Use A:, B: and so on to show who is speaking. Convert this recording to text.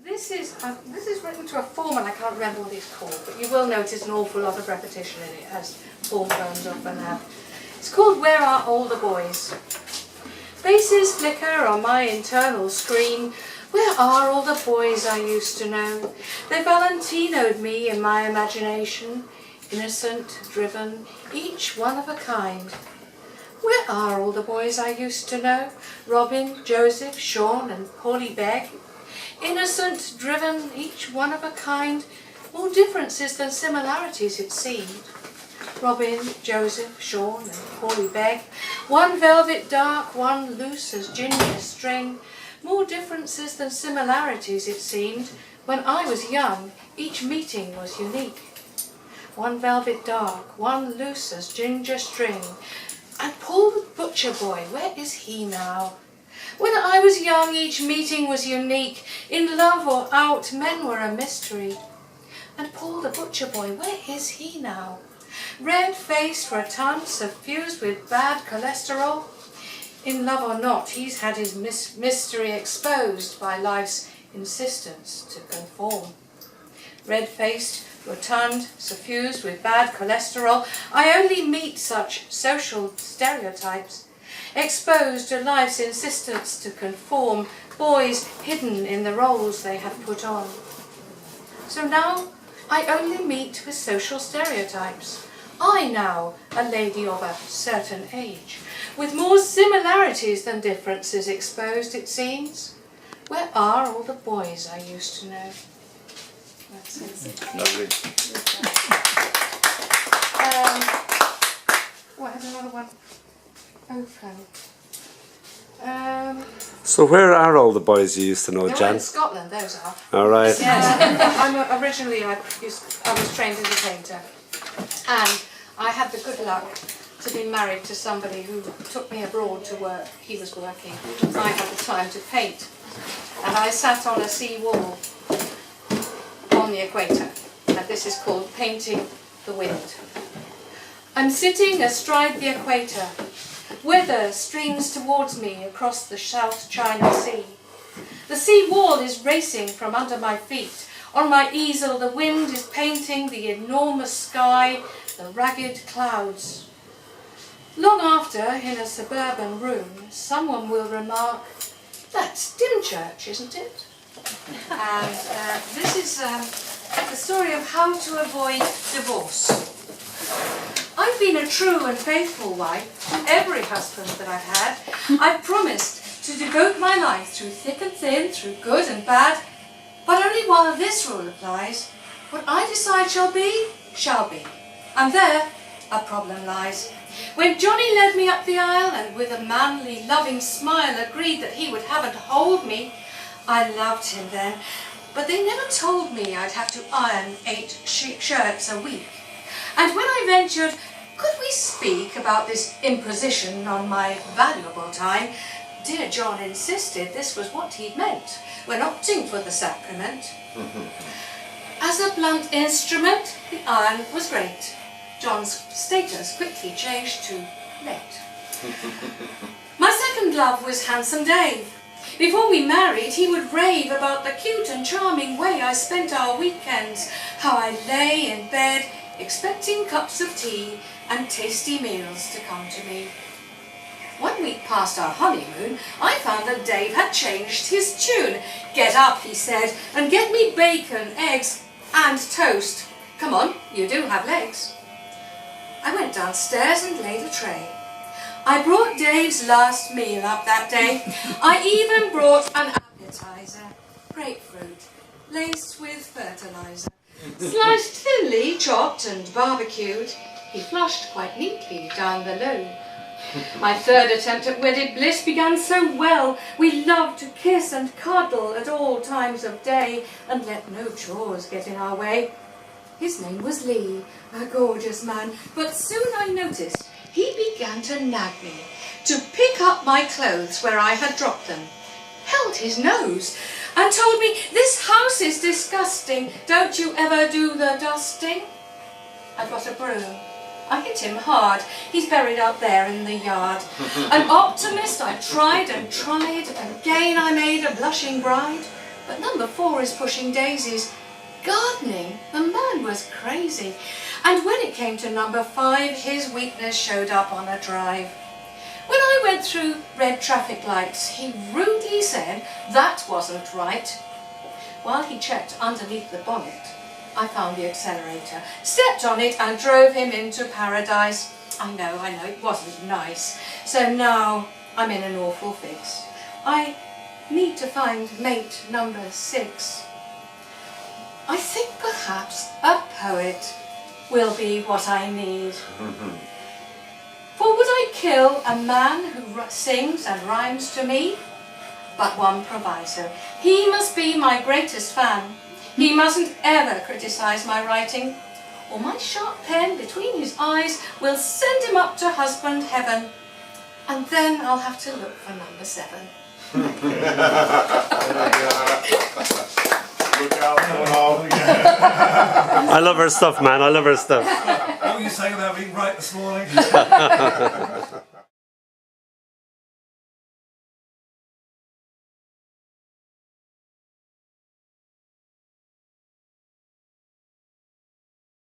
A: This is written to a form, and I can't remember what it's called, but you will notice an awful lot of repetition in it, as form poems often have. It's called Where Are All the Boys? Faces flicker on my internal screen. Where are all the boys I used to know? They Valentino'd me in my imagination, innocent, driven, each one of a kind. Where are all the boys I used to know? Robin, Joseph, Sean and Paulie Begg. Innocent, driven, each one of a kind, more differences than similarities it seemed. Robin, Joseph, Sean and Paulie Begg, one velvet dark, one loose as ginger string, more differences than similarities it seemed. When I was young, each meeting was unique. One velvet dark, one loose as ginger string, and Paul the butcher boy, where is he now? When I was young, each meeting was unique. In love or out, men were a mystery. And Paul the butcher boy, where is he now? Red-faced for a time, suffused with bad cholesterol. In love or not, he's had his mystery exposed by life's insistence to conform. Red-faced, rotund, suffused with bad cholesterol, I only meet such social stereotypes. Exposed to life's insistence to conform, boys hidden in the roles they have put on. So now I only meet with social stereotypes. I now, a lady of a certain age, with more similarities than differences exposed, it seems. Where are all the boys I used to know? That's it.
B: Lovely.
A: I had another one. Open.
B: So where are all the boys you used to know,
A: They're
B: Jan?
A: in Scotland, those are.
B: All right.
A: Yes. Originally I was trained as a painter, and I had the good luck to be married to somebody who took me abroad to work. He was working. I had the time to paint, and I sat on a sea wall on the equator, and this is called painting the wind. I'm sitting astride the equator. Weather streams towards me across the South China Sea. The sea wall is racing from under my feet. On my easel the wind is painting the enormous sky, the ragged clouds. Long after, in a suburban room, someone will remark, "That's Dymchurch, isn't it?" And this is the story of how to avoid divorce. I've been a true and faithful wife to every husband that I've had. I've promised to devote my life through thick and thin, through good and bad, but only while this rule applies. What I decide shall be, shall be. And there a problem lies. When Johnny led me up the aisle and with a manly, loving smile agreed that he would have and hold me, I loved him then, but they never told me I'd have to iron 8 shirts a week. And when I ventured, could we speak about this imposition on my valuable time, dear John insisted this was what he'd meant when opting for the sacrament. As a blunt instrument, the iron was great. John's status quickly changed to late. My second love was handsome Dave. Before we married, he would rave about the cute and charming way I spent our weekends, how I lay in bed expecting cups of tea and tasty meals to come to me. 1 week past our honeymoon, I found that Dave had changed his tune. "Get up," he said, "and get me bacon, eggs and toast. Come on, you do have legs." I went downstairs and laid a tray. I brought Dave's last meal up that day. I even brought an appetizer, grapefruit, laced with fertilizer. Sliced thinly, chopped and barbecued, he flushed quite neatly down the loo. My third attempt at wedded bliss began so well. We loved to kiss and cuddle at all times of day and let no chores get in our way. His name was Lee, a gorgeous man, but soon I noticed he began to nag me, to pick up my clothes where I had dropped them, held his nose and told me, "This house is disgusting, don't you ever do the dusting?" I got a broom. I hit him hard. He's buried out there in the yard. An optimist, I tried and tried, and again I made a blushing bride. But number 4 is pushing daisies. Gardening? The man was crazy. And when it came to number 5, his weakness showed up on a drive. When I went through red traffic lights, he rudely said that wasn't right. While he checked underneath the bonnet, I found the accelerator, stepped on it and drove him into paradise. I know, it wasn't nice. So now I'm in an awful fix. I need to find mate number 6. I think perhaps a poet will be what I need. For would I kill a man who sings and rhymes to me? But one proviso, he must be my greatest fan. He mustn't ever criticise my writing, or my sharp pen between his eyes will send him up to husband heaven. And then I'll have to look for number 7.
C: Look out for all.
B: I love her stuff, man. I love her stuff.
D: What were you saying about being right this morning?